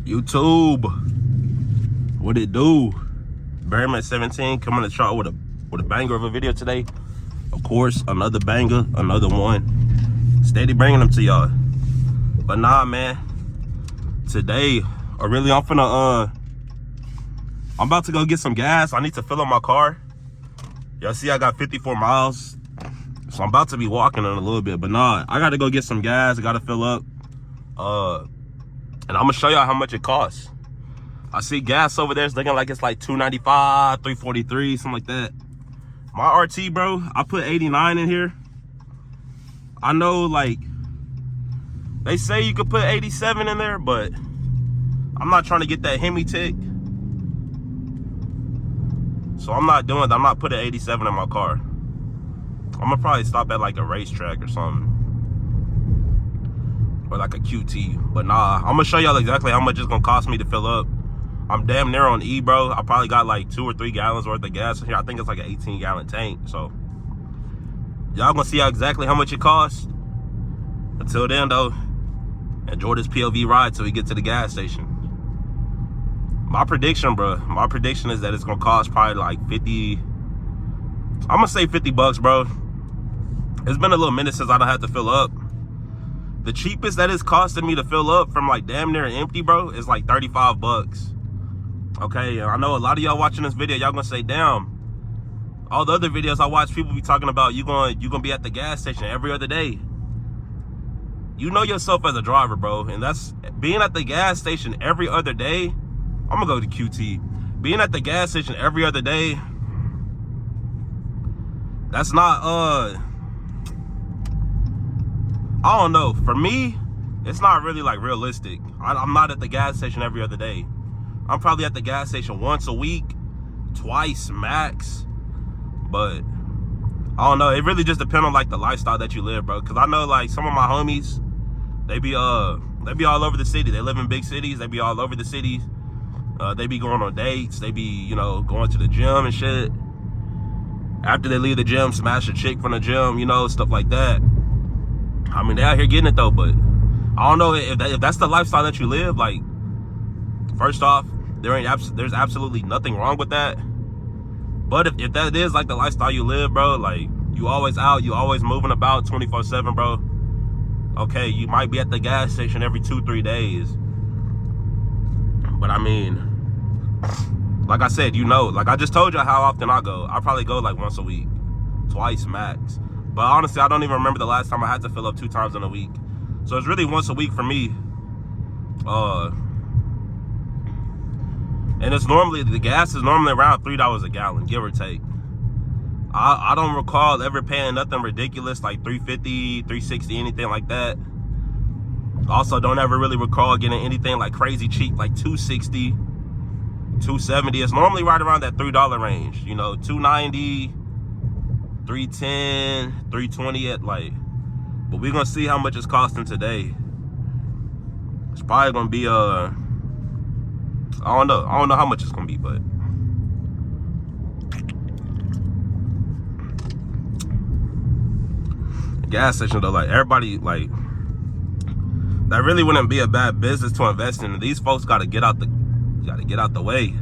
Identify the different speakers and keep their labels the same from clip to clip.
Speaker 1: YouTube, what it do? Bearman 17 coming to try with a banger of a video today. Of course, another banger, another one. Steady bringing them to y'all. But nah, man. Today, I'm about to go get some gas. I need to fill up my car. Y'all see I got 54 miles. So I'm about to be walking in a little bit. But nah, I gotta go get some gas. I gotta fill up. And I'm gonna show y'all how much it costs. I see gas over there. It's looking like it's like $2.95, $3.43, something like that. My RT, bro, I put 89 in here. I know, like, they say you could put 87 in there, but I'm not trying to get that Hemi tick. So I'm not doing that. I'm not putting 87 in my car. I'm gonna probably stop at like a racetrack or something. Or like a QT. But nah, I'm gonna show y'all exactly how much it's gonna cost me to fill up. I'm damn near on E, bro. I probably got like 2 or 3 gallons worth of gas in here. I think it's like an 18-gallon tank. So y'all gonna see exactly how much it costs. Until then, though, enjoy this POV ride till we get to the gas station. My prediction, bro. My prediction is that it's gonna cost probably like 50. I'm gonna say 50 bucks, bro. It's been a little minute since I don't have to fill up. The cheapest that it's costing me to fill up from like damn near empty, bro, is like 35 bucks. Okay, I know a lot of y'all watching this video, y'all gonna say, damn, all the other videos I watch, people be talking about you gonna be at the gas station every other day. You know yourself as a driver, bro, and that's being at the gas station every other day. I'm gonna go to QT. Being at the gas station every other day, that's not, I don't know. For me, it's not really like realistic. I'm not at the gas station every other day. I'm probably at the gas station once a week, twice max. But I don't know. It really just depends on like the lifestyle that you live, bro. Cause I know like some of my homies, they be all over the city. They live in big cities. They be all over the cities. They be going on dates. They be, you know, going to the gym and shit. After they leave the gym, smash a chick from the gym, you know, stuff like that. I mean, they out here getting it though, but I don't know if that's the lifestyle that you live. Like, first off, there's absolutely nothing wrong with that. But if that is like the lifestyle you live, bro, like you always out, you always moving about 24/7, bro. Okay, you might be at the gas station every 2-3 days. But I mean, like I said, you know, like I just told you how often I go. I probably go like once a week, twice max. But honestly, I don't even remember the last time I had to fill up 2 times in a week. So it's really once a week for me. And it's normally, the gas is normally around $3 a gallon, give or take. I don't recall ever paying nothing ridiculous like $3.50, $3.60, anything like that. Also, don't ever really recall getting anything like crazy cheap, like $2.60, $2.70. It's normally right around that $3 range, you know, $2.90. $3.10, $3.20 at like, but we're gonna see how much it's costing today. It's probably gonna be I don't know how much it's gonna be, but the gas station though, like everybody, like that really wouldn't be a bad business to invest in. These folks gotta get out the way.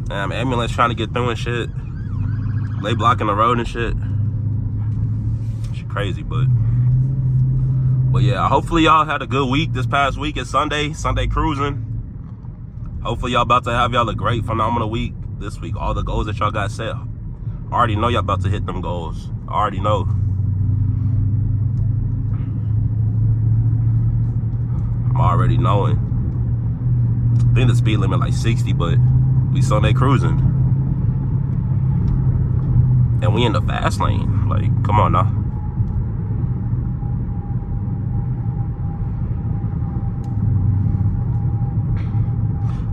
Speaker 1: Damn, ambulance trying to get through and shit. They blocking the road and shit. Shit crazy, but yeah, hopefully y'all had a good week this past week. It's Sunday cruising. Hopefully y'all about to have y'all a great, phenomenal week this week. All the goals that y'all got set, I already know y'all about to hit them goals. I already know. I'm already knowing. I think the speed limit like 60, but we Sunday cruising. And we in the fast lane. Like, come on now.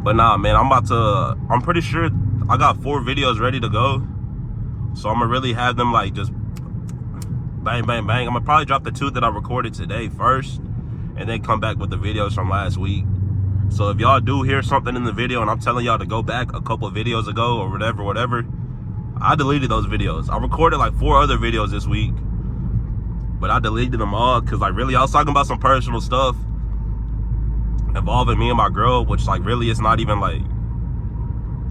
Speaker 1: But nah, man, I'm pretty sure I got 4 videos ready to go. So I'm gonna really have them like just bang, bang, bang. I'm gonna probably drop the 2 that I recorded today first, and then come back with the videos from last week. So if y'all do hear something in the video and I'm telling y'all to go back a couple of videos ago or whatever, I deleted those videos. I recorded like 4 other videos this week, but I deleted them all because like really I was talking about some personal stuff involving me and my girl, which like really it's not even like,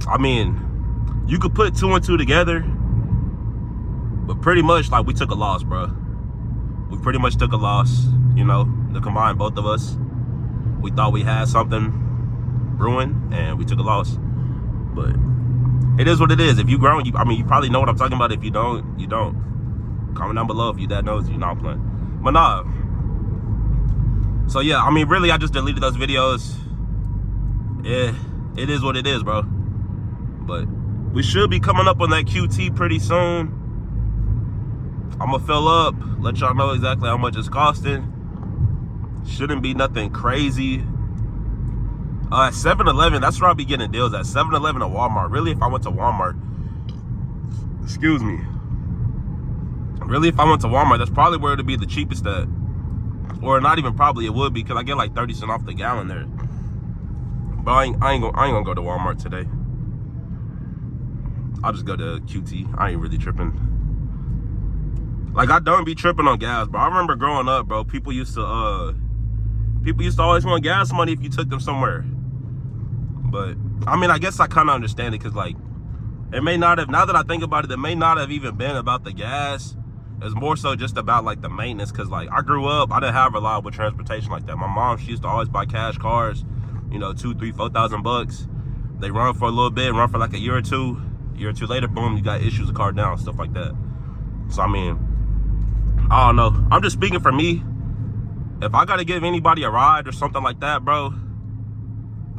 Speaker 1: I mean, you could put 2 and 2 together, but pretty much like we took a loss, bro. We pretty much took a loss, you know, to combine both of us. We thought we had something brewing, and we took a loss. But it is what it is. If you grown, I mean, you probably know what I'm talking about. If you don't, you don't. Comment down below if you that knows. You know I'm playing. But nah. So yeah, I mean, really, I just deleted those videos. Yeah, it is what it is, bro. But we should be coming up on that QT pretty soon. I'm gonna fill up, let y'all know exactly how much it's costing. Shouldn't be nothing crazy. At 7-Eleven, that's where I'll be getting deals at. 7-Eleven or Walmart. Really, if I went to Walmart, excuse me. Really, if I went to Walmart, that's probably where it'd be the cheapest at. Or not even probably, it would be, because I get like 30 cents off the gallon there. But I ain't gonna go to Walmart today. I'll just go to QT. I ain't really tripping. Like, I don't be tripping on gas, bro. I remember growing up, bro, people used to always want gas money if you took them somewhere. But I mean, I guess I kind of understand it, because like, it may not have, now that I think about it may not have even been about the gas. It's more so just about like the maintenance, because like I grew up, I didn't have reliable transportation like that. My mom, she used to always buy cash cars, you know, 2, 3, 4,000 bucks. They run for a little bit, run for like a year or two. A year or two later, boom, you got issues, the car down, stuff like that. So I mean, I don't know. I'm just speaking for me. If I gotta give anybody a ride or something like that, bro,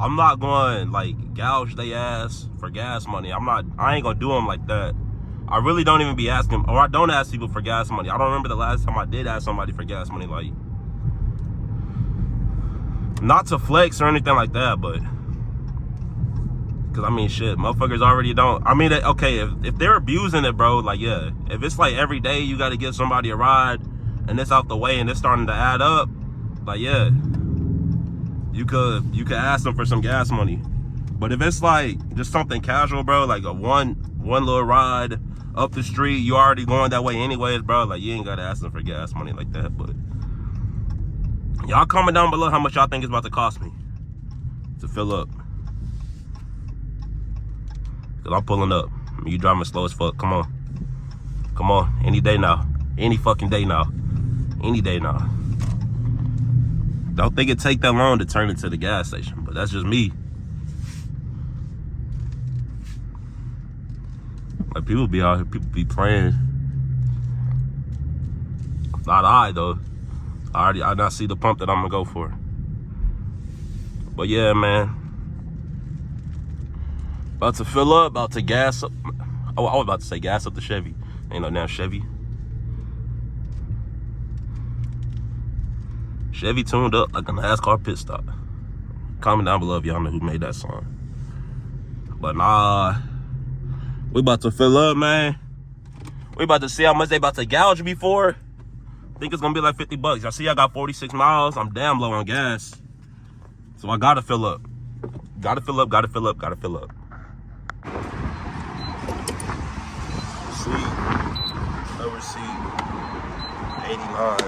Speaker 1: I'm not going like gouge they ass for gas money. I ain't gonna do them like that. I really don't even be asking, or I don't ask people for gas money. I don't remember the last time I did ask somebody for gas money, like, not to flex or anything like that, but, because I mean, shit, motherfuckers already don't. I mean, okay, if they're abusing it, bro, like, yeah, if it's like every day you got to give somebody a ride and it's out the way and it's starting to add up, like, yeah, you could ask them for some gas money. But if it's like just something casual, bro, like a one little ride up the street, you already going that way anyways, bro, like, you ain't got to ask them for gas money like that. But y'all comment down below how much y'all think it's about to cost me to fill up. Cause I'm pulling up. You driving slow as fuck. Come on. Come on. Any day now. Any fucking day now. Any day now. Don't think it take that long to turn into the gas station, but that's just me. Like, people be out here, people be praying. Not I though. I not see the pump that I'm gonna go for. But yeah, man. About to fill up, about to gas up. Oh, I was about to say gas up the Chevy. Ain't no damn Chevy. Chevy tuned up like a NASCAR pit stop. Comment down below if y'all know who made that song. But nah, we about to fill up, man. We about to see how much they about to gouge me for. I think it's gonna be like 50 bucks. I see I got 46 miles. I'm damn low on gas. So I gotta fill up. Gotta fill up, gotta fill up, gotta fill up. Seat, lower seat, 89.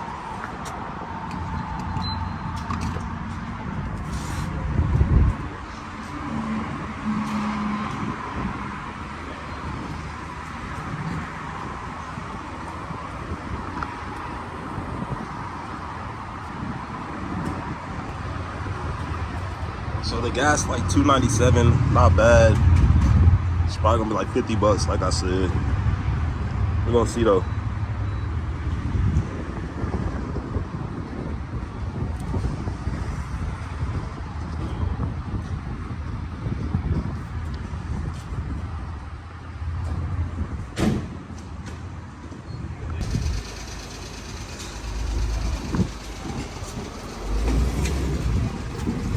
Speaker 1: So the gas like $2.97, not bad. It's probably gonna be like 50 bucks, like I said. We're gonna see though.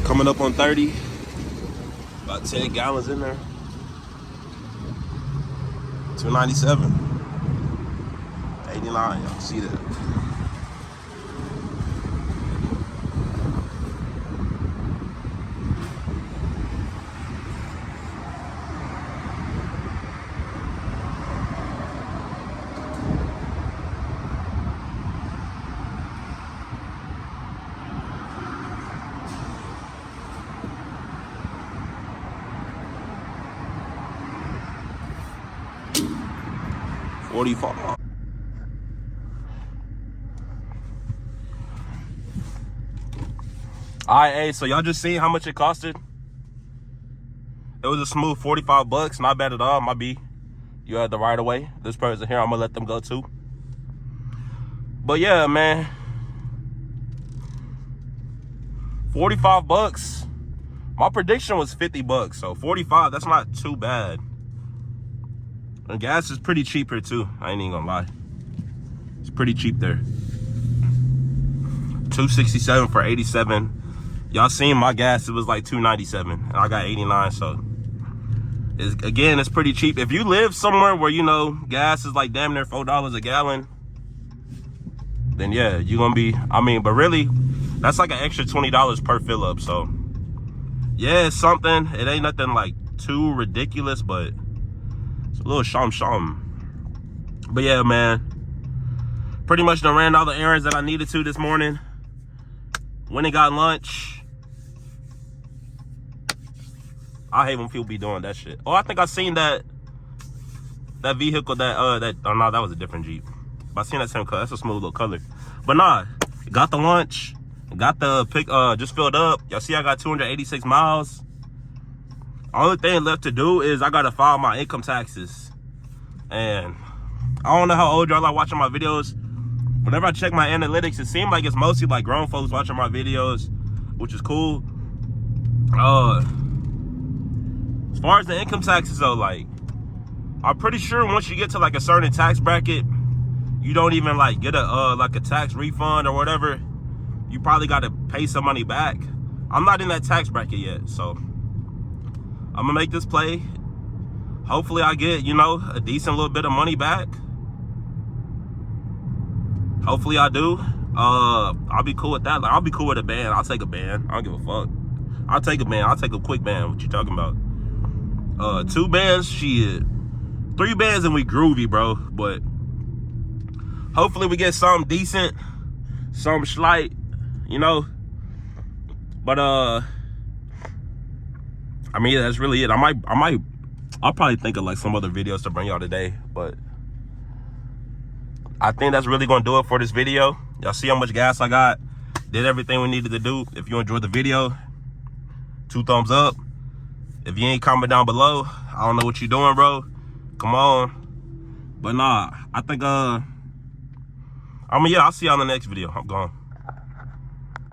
Speaker 1: Coming up on 30, about 10 gallons in there. $2.97, 89, y'all see that. 45. Alright, hey, so y'all just seen how much it costed? It was a smooth 45 bucks, not bad at all. My B, you had the right of way. This person here, I'm gonna let them go too. But yeah, man, 45 bucks. My prediction was 50 bucks, so 45, that's not too bad. And gas is pretty cheap here too, I ain't even gonna lie. It's pretty cheap there. $2.67 for 87. Y'all seen my gas, it was like $2.97, and I got 89, so again, it's pretty cheap. If you live somewhere where, you know, gas is like damn near $4 a gallon, then yeah, you're gonna be, I mean, but really, that's like an extra $20 per fill up, so yeah, it's something. It ain't nothing like too ridiculous, but it's a little sham. But yeah, man, pretty much done ran all the errands that I needed to this morning. Went and got lunch. I hate when people be doing that shit. Oh, I think I seen that vehicle that oh no, that was a different Jeep. But I seen that same color. That's a smooth little color. But nah, got the lunch, got the pick, just filled up. Y'all see I got 286 miles. Only thing left to do is I gotta file my income taxes. And I don't know how old y'all are watching my videos. Whenever I check my analytics, it seems like it's mostly like grown folks watching my videos, which is cool. As far as the income taxes though, like, I'm pretty sure once you get to like a certain tax bracket, you don't even like get a like a tax refund or whatever. You probably got to pay some money back. I'm not in that tax bracket yet, so I'm gonna make this play. Hopefully I get, you know, a decent little bit of money back. Hopefully I do. I'll be cool with that. Like, I'll be cool with a ban. I'll take a ban. I don't give a fuck. I'll take a ban. I'll take a quick ban. What you talking about? 2 bans, shit. 3 bans and we groovy, bro. But hopefully we get something decent, something slight, you know. But I mean, yeah, that's really it. I'll probably think of like some other videos to bring y'all today, but I think that's really gonna do it for this video. Y'all see how much gas I got. Did everything we needed to do. If you enjoyed the video, 2 thumbs up. If you ain't comment down below, I don't know what you're doing, bro. Come on. But nah, I think yeah, I'll see y'all in the next video. I'm gone.